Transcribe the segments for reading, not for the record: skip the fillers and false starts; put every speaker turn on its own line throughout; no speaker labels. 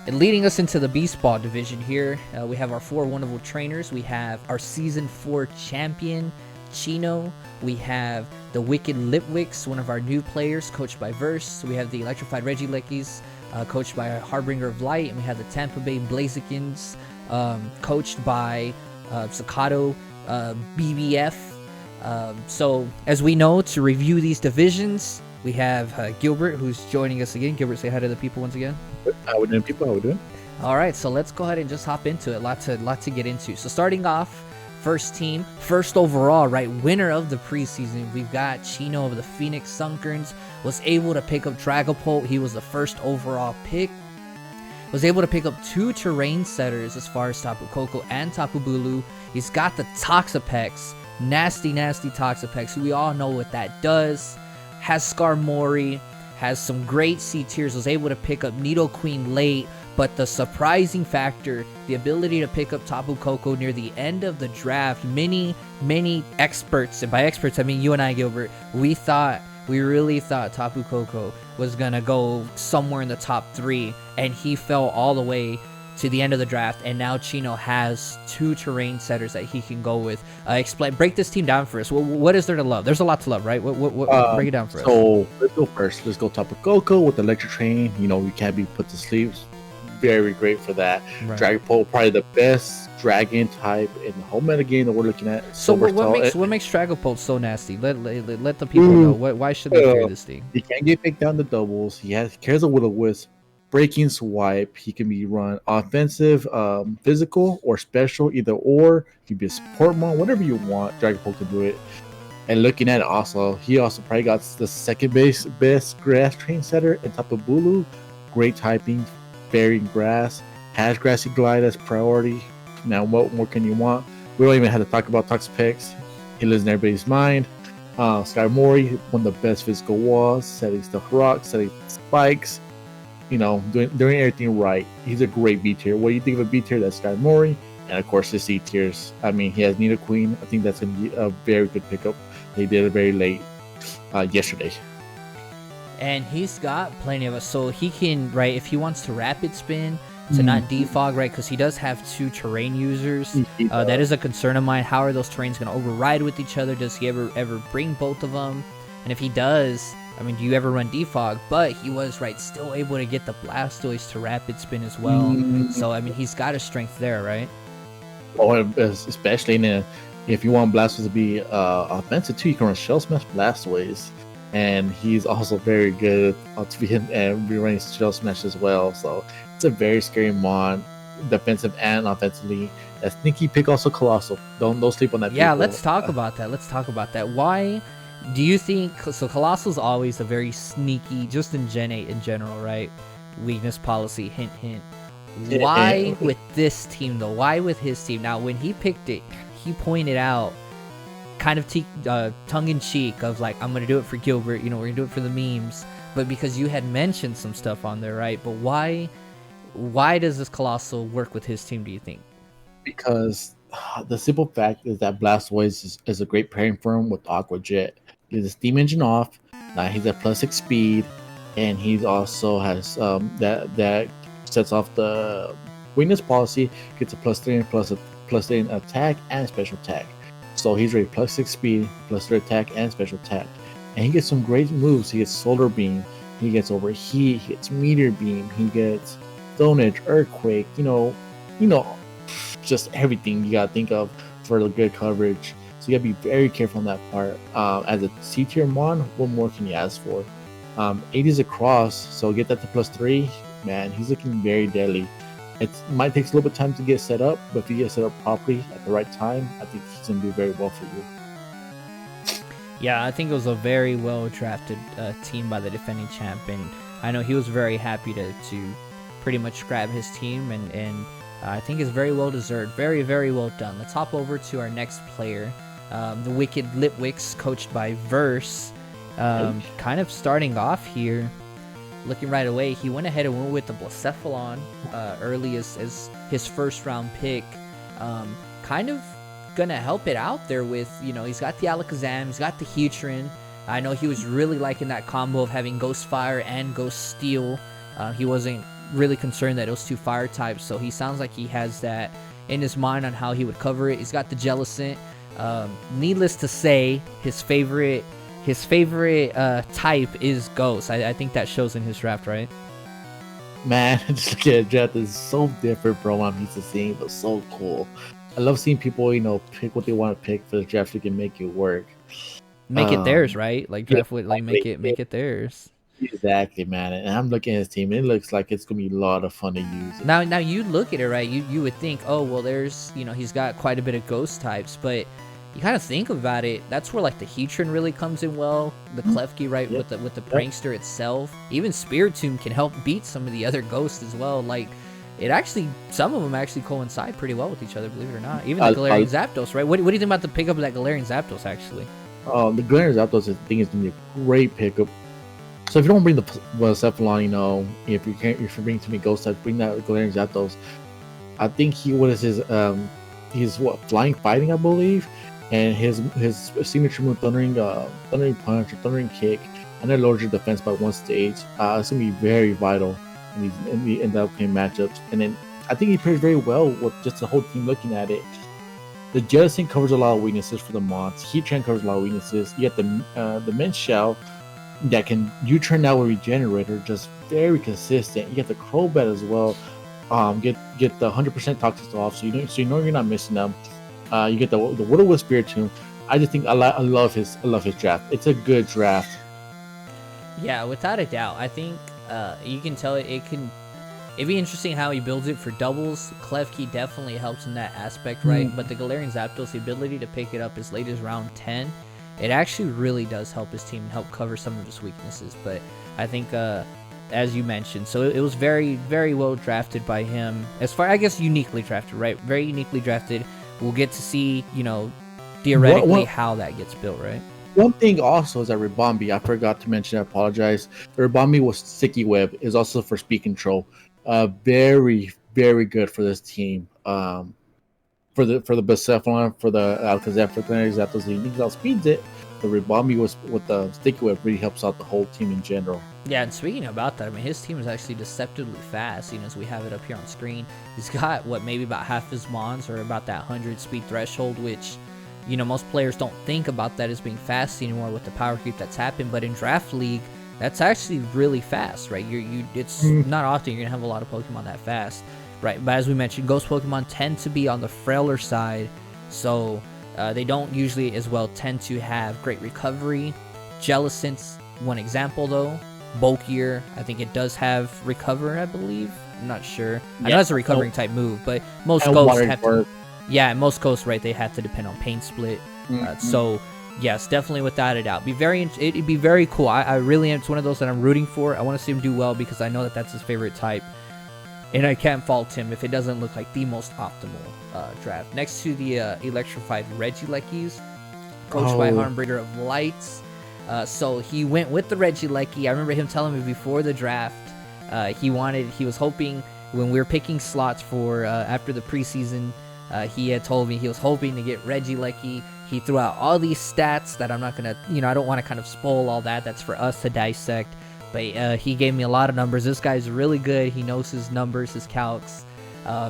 And leading us into the Beast Ball division here, we have our 4 wonderful trainers. We have our Season 4 champion, Chino. We have the Wicked Litwicks, one of our new players, coached by Verse. We have the Electrified Regileckies, coached by Harbinger of Light. And we have the Tampa Bay Blazikins, coached by Sakato BBF. So, as we know, to review these divisions, we have Gilbert, who's joining us again. Gilbert, say hi to the people once again.
How we doing, people? How we doing?
All right, so let's go ahead and just hop into it. Lot to get into. So starting off, first team, first overall, right, winner of the preseason, we've got Chino of the Phoenix Sunkerns. Was able to pick up Dragapult. He was the first overall pick. Was able to pick up 2 terrain setters as far as Tapu Koko and Tapu Bulu. He's got the Toxapex, nasty Toxapex. We all know what that does. Has Skarmory, has some great C tiers. Was able to pick up Nidoqueen late, but the surprising factor, the ability to pick up Tapu Koko near the end of the draft. Many experts, and by experts I mean you and I, Gilbert, we really thought Tapu Koko was gonna go somewhere in the top 3, and he fell all the way to the end of the draft, and now Chino has 2 terrain setters that he can go with. Break this team down for us. What is there to love? There's a lot to love, right? What break it down for us.
So let's go first. Let's go Tapu Koko with the Electric Train. You know, we can't be put to sleep. Very great for that. Right. Dragapult, probably the best dragon type in the whole metagame that we're looking at.
So what makes Dragapult so nasty? Let the people know. Why should they fear this thing?
He can't get picked down the doubles. He carries a Will-O-Wisp. Breaking Swipe, he can be run offensive, physical, or special, either or. He can be a support mon, whatever you want. Dragapult can do it. And looking at it also, he also probably got the second best grass train setter in Tapu Bulu. Great typing, bearing grass, has Grassy Glide as priority. Now, what more can you want? We don't even have to talk about Toxapex. He lives in everybody's mind. Skarmory, one of the best physical walls, setting stuff rocks, setting spikes. You know, doing everything right. He's a great B tier. What do you think of a B tier? That's Skarmory, and of course the C tiers. I mean, he has Nidoqueen. I think that's gonna be a very good pickup. They did it very late yesterday,
and he's got plenty of us. So he can, right, if he wants to rapid spin to not defog, right, because he does have 2 terrain users. That is a concern of mine. How are those terrains gonna override with each other? Does he ever bring both of them? And if he does, I mean, do you ever run defog? But he was, right, still able to get the Blastoise to rapid spin as well. So, I mean, he's got a strength there, right?
Oh, especially if you want Blastoise to be offensive too, you can run Shell Smash Blastoise. And he's also very good to be running Shell Smash as well. So, it's a very scary mon, defensive and offensively. That sneaky pick also Colossal. Don't sleep on that.
Yeah, let's talk about that. Why do you think so? Colossal's always a very sneaky, just in Gen 8 in general, right? Weakness policy, hint. Why with this team though? Why with his team? Now, when he picked it, he pointed out, kind of tongue-in-cheek, of like, I'm gonna do it for Gilbert. You know, we're gonna do it for the memes. But because you had mentioned some stuff on there, right? But why does this Colossal work with his team? Do you think?
Because the simple fact is that Blastoise is a great pairing for him with Aqua Jet. He has a steam engine off. Now he's at +6 speed, and he also has that sets off the weakness policy. Gets a +3 and +3 in attack and special attack. So he's already +6 speed, +3 attack and special attack, and he gets some great moves. He gets Solar Beam, he gets Overheat, he gets Meteor Beam, he gets Stone Edge, Earthquake. You know, just everything you gotta think of for the good coverage. So you gotta be very careful on that part. As a C tier mon, what more can you ask for? 80s across, so get that to +3. Man, he's looking very deadly. It might take a little bit of time to get set up, but if you get set up properly at the right time, I think he's gonna do very well for you.
Yeah, I think it was a very well drafted team by the defending champ, and I know he was very happy to pretty much grab his team, and I think it's very well deserved. Very, very well done. Let's hop over to our next player, the Wicked Litwicks, coached by Verse. Kind of starting off here, looking right away, he went ahead and went with the Blacephalon early as his first round pick. Kind of gonna help it out there with, he's got the Alakazam, he's got the Heatran. I know he was really liking that combo of having Ghost Fire and Ghost Steel. He wasn't really concerned that it was two fire types, so he sounds like he has that in his mind on how he would cover it. He's got the Jellicent. Needless to say, his favorite type is Ghost. I think that shows in his draft, right?
Man, just looking at draft is so different from what I'm used to seeing, but so cool. I love seeing people, pick what they want to pick for the draft. So they can make it work.
Make it theirs, right? Like draft would like make it theirs.
Exactly, man. And I'm looking at his team. It looks like it's gonna be a lot of fun to use.
Now you look at it, right? You would think, oh well, there's he's got quite a bit of ghost types, but you kind of think about it. That's where like the Heatran really comes in well. The Klefki, right, with the Prankster itself. Even Spiritomb can help beat some of the other ghosts as well. Like it actually, some of them actually coincide pretty well with each other, believe it or not. Even the Galarian Zapdos, right? What do you think about the pickup of that Galarian Zapdos actually?
The Galarian Zapdos, I think, is gonna be a great pickup. So if you don't bring the Cephalon, if you bring too many ghost types, bring that Galarian Zapdos. I think he's flying fighting, I believe, and his signature move thundering punch or thundering kick, and that lowers your defense by one stage. It's gonna be very vital in the upcoming matchups. And then I think he pairs very well with just the whole team looking at it. The Jellicent covers a lot of weaknesses for the Mons. Heatran covers a lot of weaknesses. You got the Minshao that can U-turn out with Regenerator, just very consistent. You get the Crobat as well. Get the 100% toxic off, so you know you're not missing them. You get the Will-O-Wisp Spiritomb. I just think I love his draft. It's a good draft.
Yeah, without a doubt. I think you can tell it'd be interesting how he builds it for doubles. Klefki definitely helps in that aspect, right? But the Galarian Zapdos, the ability to pick it up as late as round 10, it actually really does help his team and help cover some of his weaknesses. But I think, as you mentioned, so it was very, very well drafted by him. As far, I guess, uniquely drafted, right? Very uniquely drafted. We'll get to see, theoretically how that gets built, right?
One thing also is that Ribombee, I forgot to mention, I apologize. Ribombee was Sticky Web, is also for speed control. Very, very good for this team. For the Bucephalon, for the Alakazam, for the Zapdos, he outspeeds it. The Ribombee was with the Sticky Web really helps out the whole team in general.
Yeah, and speaking about that, I mean, his team is actually deceptively fast, as we have it up here on screen. He's got, maybe about half his Mons, or about that 100 speed threshold, which, most players don't think about that as being fast anymore with the power creep that's happened, but in Draft League, that's actually really fast, right? It's not often you're going to have a lot of Pokemon that fast, right? But as we mentioned, Ghost Pokemon tend to be on the frailer side, so they don't usually as well tend to have great recovery. Jellicent's one example, though. Bulkier, I think it does have recover, I believe. I'm not sure. I know it's a recovering type move, but most ghosts have to. Yeah, most ghosts, right? They have to depend on Pain Split. So yes, definitely without a doubt. It'd be very cool. I really am. It's one of those that I'm rooting for. I want to see him do well because I know that that's his favorite type, and I can't fault him if it doesn't look like the most optimal draft. Next to the electrified Regielekis, coached by Harmbringer of Lights. So he went with the Regieleki. I remember him telling me before the draft, he was hoping when we were picking slots for after the preseason, he had told me he was hoping to get Regieleki. He threw out all these stats that I'm not gonna, I don't want to kind of spoil all that. That's for us to dissect. But he gave me a lot of numbers. This guy's really good. He knows his numbers, his calcs.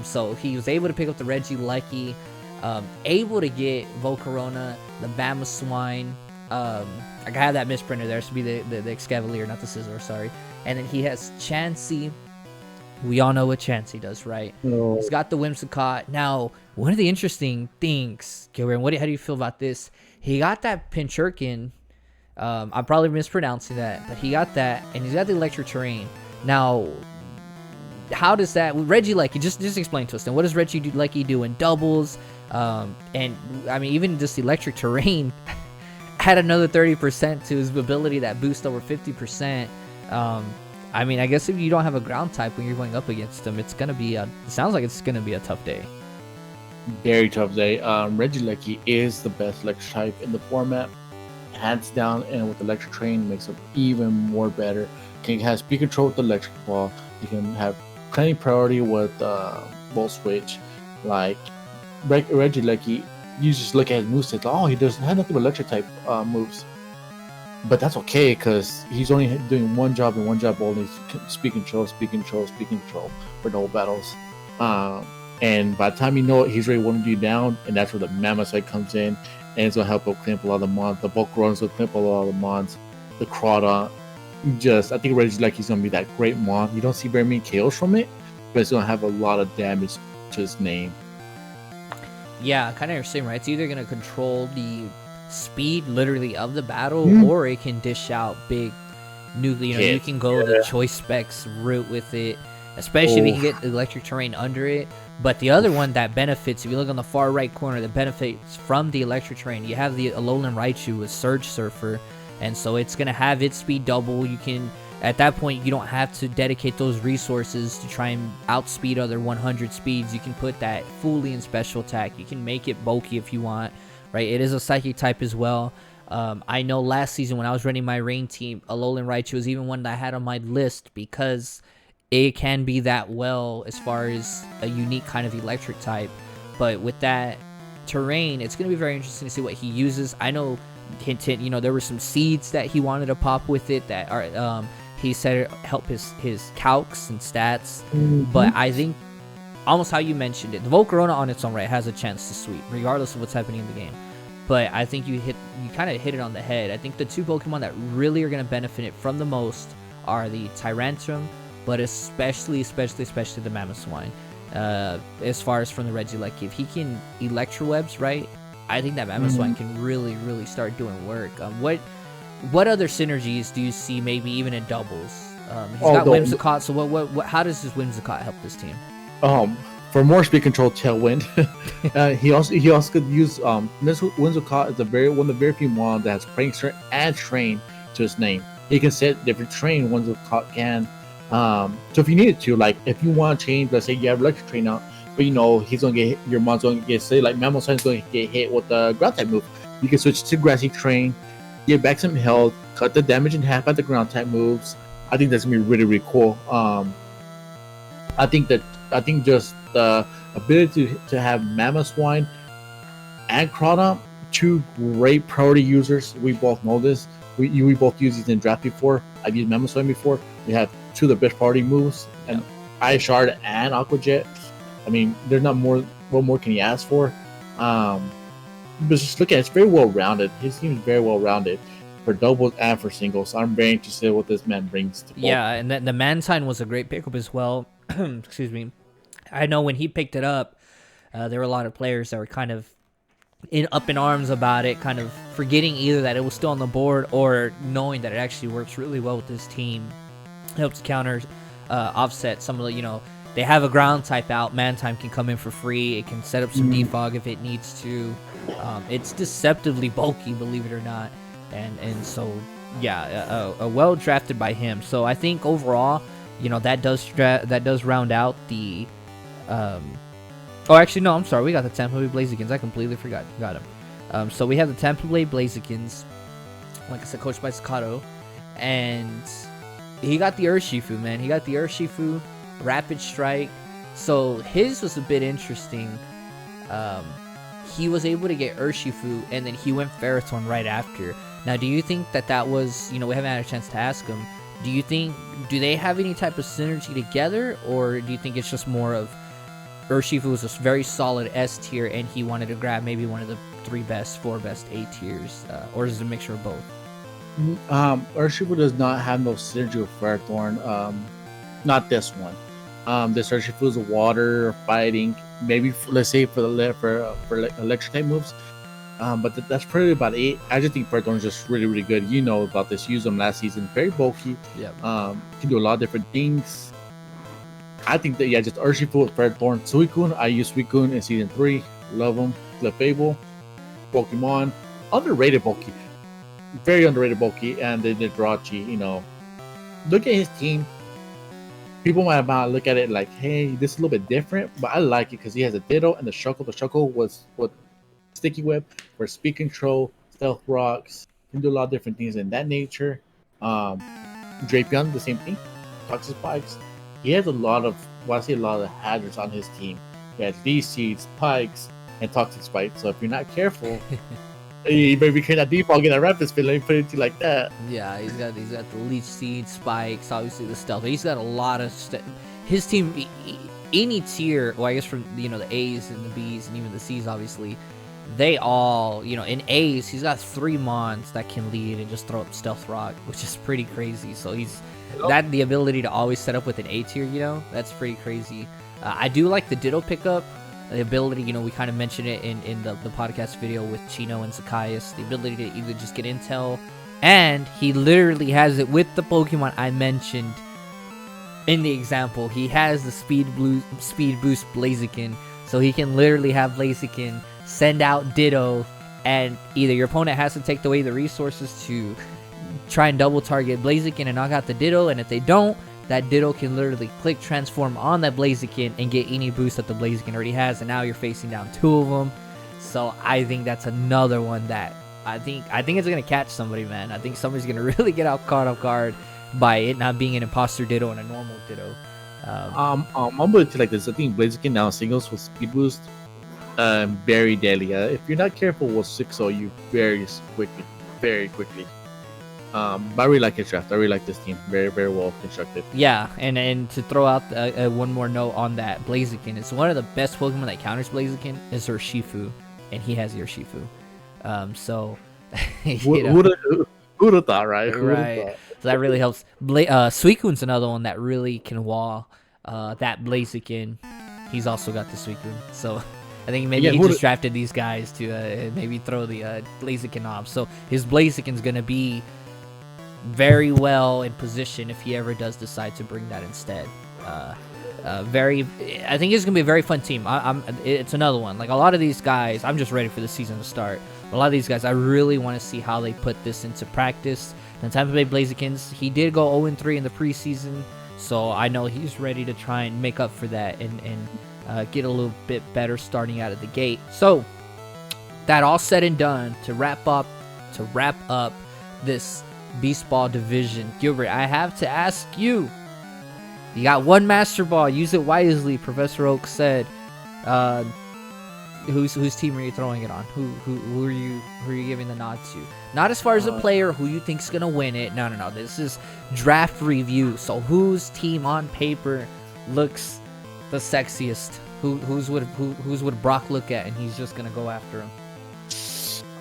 So he was able to pick up the Regieleki, able to get Volcarona, the Mamoswine. I have that misprinter there. It should be the Excavalier, not the Scizor, sorry. And then he has Chansey. We all know what Chansey does, right?
No.
He's got the Whimsicott. Now, one of the interesting things, Gilbert, how do you feel about this? He got that Pinchurkin. I'm probably mispronouncing that, but he got that, and he's got the Electric Terrain. Now, how does that... Regieleki, just explain to us then. What does Regieleki do in doubles? And, I mean, even just Electric Terrain... had another 30% to his ability that boost over 50%. I mean, I guess if you don't have a ground type when you're going up against him, it sounds like it's gonna be a tough day.
Very tough day. Regieleki is the best electric type in the format, hands down, and with Electric Terrain makes it even more better. He has speed control with the Electric Ball. He can have plenty priority with Volt Switch. Like Regieleki, you just look at his moveset. Oh, he doesn't have nothing but electric type moves. but that's okay because he's only doing one job and one job only: speed control, speed control, speed control for double battles. Um, and by the time you know it, he's ready to one you down, and that's where the Mammoth comes in, and it's gonna help him clean up a lot of the mons. The bulk run's gonna clean up a lot of the mons. The Crota, I think Regieleki is gonna be that great mon. You don't see very many KOs from it, but it's gonna have a lot of damage to his name.
Yeah, kind of the same, right? It's either gonna control the speed, literally, of the battle, or it can dish out big nuclear. You can go the choice specs route with it, especially if you can get electric terrain under it. But the other one that benefits, if you look on the far right corner, that benefits from the electric terrain, you have the Alolan Raichu with Surge Surfer, and so it's gonna have its speed double. You can, at that point, you don't have to dedicate those resources to try and outspeed other 100 speeds. You can put that fully in special attack. You can make it bulky if you want, right? It is a psychic type as well. I know last season when I was running my rain team, Alolan Raichu was even one that I had on my list because it can be that well as far as a unique kind of electric type. But with that terrain, it's going to be very interesting to see what he uses. I know, hint, hint, there were some seeds that he wanted to pop with it that are, he said it help his calcs and stats. But I think, almost how you mentioned it, the Volcarona on its own right has a chance to sweep, regardless of what's happening in the game. But I think you kind of hit it on the head. I think the two Pokemon that really are going to benefit it from the most are the Tyrantrum, but especially the Mamoswine. As far as from the Regieleki, if he can Electrowebs, right, I think that Mamoswine can really, really start doing work. What other synergies do you see, maybe even in doubles? He's got Whimsicott, so how does his Whimsicott help this team?
For more speed control, Tailwind. He also could use Whimsicott is one of the very few mons that has Prankster and Train to his name. He can set different train Whimsicott can. So if you needed to, like if you want to change, let's say you have Electric Train out, but he's gonna get your mon's gonna get, say like Mamoswine's gonna get hit with the ground type move. You can switch to Grassy Train, get back some health, cut the damage in half by the ground type moves. I think that's gonna be really, really cool. I think just the ability to have Mamoswine and Crota, two great priority users. We both know this. We both used these in draft before. I've used Mamoswine before. We have two of the best priority moves, and Ice Shard and Aqua Jet. I mean, there's not more. What more can you ask for? But just look at it, it's very well rounded. His team is very well rounded for doubles and for singles. I'm very interested in what this man brings to both.
Yeah, and then the Mantine was a great pickup as well. Excuse me. I know when he picked it up, there were a lot of players that were kind of up in arms about it, kind of forgetting either that it was still on the board or knowing that it actually works really well with this team. It helps counter, offset some of the, they have a ground type out. Mantine can come in for free. It can set up some defog if it needs to. It's deceptively bulky, believe it or not. And so, yeah, well drafted by him. So I think overall, that does round out the. Oh, actually, no, I'm sorry. We got the Tampa Bay Blazekins. I completely forgot. Got him. So we have the Tampa Bay Blazekins, like I said, coached by Staccato. And he got the Urshifu, man. He got the Urshifu, Rapid Strike. So his was a bit interesting. He was able to get Urshifu, and then he went Ferrothorn right after. Now, do you think that was, we haven't had a chance to ask him, do they have any type of synergy together, or do you think it's just more of Urshifu was a very solid S tier, and he wanted to grab maybe one of the 4 best A tiers, or is it a mixture of both?
Urshifu does not have no synergy with Ferrothorn. Not this one. This Urshifu is water fighting, maybe let's say for electric type moves. But that's pretty about it. I just think Ferrothorn is just really, really good. You know about this. Used them last season. Very bulky.
Yep.
Can do a lot of different things. I think that, just Urshifu with Ferrothorn. Suicune, I use Suicune in Season 3. Love him. Clefable. Pokemon. Underrated bulky. Very underrated bulky. And then the Jirachi, look at his team. People might look at it like, hey, this is a little bit different. But I like it because he has a Ditto and the Shuckle. The Shuckle was what Sticky Web for speed control, stealth rocks, can do a lot of different things in that nature. Drapion, the same thing. Toxic Spikes. He has a lot of hazards on his team. He has these seeds, Pikes, and Toxic Spikes. So if you're not careful, He maybe became that default, get a rapid spin, let me put it to you like that.
Yeah, he's got the leech seed spikes, obviously the stealth. He's got a lot of his team. Any tier, well, I guess from the A's and the B's and even the C's, obviously, they all in A's. He's got 3 mons that can lead and just throw up stealth rock, which is pretty crazy. So the ability to always set up with an A tier. That's pretty crazy. I do like the Ditto pickup. The ability, we kind of mentioned it in the podcast video with Chino and Zacchaeus. The ability to either just get intel, and he literally has it with the Pokemon I mentioned in the example. He has the speed boost Blaziken, so he can literally have Blaziken send out Ditto, and either your opponent has to take away the resources to try and double target Blaziken and knock out the Ditto, and if they don't, that Ditto can literally click transform on that Blaziken and get any boost that the Blaziken already has, and now you're facing down 2 of them. So I think that's another one that I think it's gonna catch somebody, man. I think somebody's gonna really get caught off guard by it not being an imposter Ditto and a normal Ditto.
I'm gonna tell like this. I think Blaziken now singles with speed boost, very deadly. If you're not careful, will 6-0 you very quickly. But I really like his draft. I really like this team. Very, very well constructed.
Yeah, and to throw out one more note on that, Blaziken is one of the best Pokemon that counters Blaziken is Urshifu, and he has Urshifu. So,
who'd have thought, right?
Right. So that really helps. Suicune's another one that really can wall that Blaziken. He's also got the Suicune. So I think maybe he just drafted these guys to maybe throw the Blaziken off. So his Blaziken's going to be very well in position if he ever does decide to bring that instead. I think it's gonna be a very fun team. It's another one. Like a lot of these guys, I'm just ready for the season to start. But a lot of these guys, I really want to see how they put this into practice. The Tampa Bay Blazikens, he did go 0-3 in the preseason, so I know he's ready to try and make up for that and get a little bit better starting out of the gate. So that all said and done, to wrap up this Beast Ball division, Gilbert, I have to ask you. You got 1 Master Ball. Use it wisely, Professor Oak said. Whose team are you throwing it on? Who are you giving the nod to? Not as far as a player who you think's gonna win it. No. This is draft review. So whose team on paper looks the sexiest? Who's would Brock look at and he's just gonna go after him?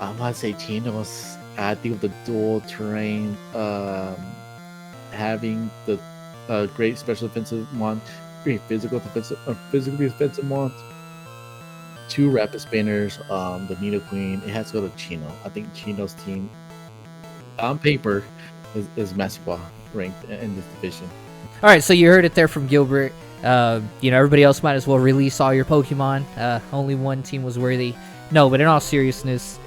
I'm gonna say Chino's. I think the dual terrain, having the great special defensive mon, great physically defensive mon, 2 rapid spinners, the Nidoqueen. It has to go to Chino. I think Chino's team, on paper, is Master Ball ranked in this division.
All right, so you heard it there from Gilbert. Everybody else might as well release all your Pokemon. Only one team was worthy. No, but in all seriousness,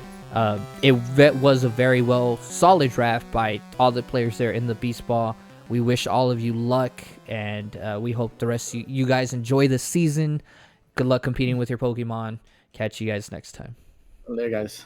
it was a very solid draft by all the players there in the Beast Ball. We wish all of you luck, and we hope the rest of you guys enjoy the season. Good luck competing with your Pokemon. Catch you guys next time.
Later, guys.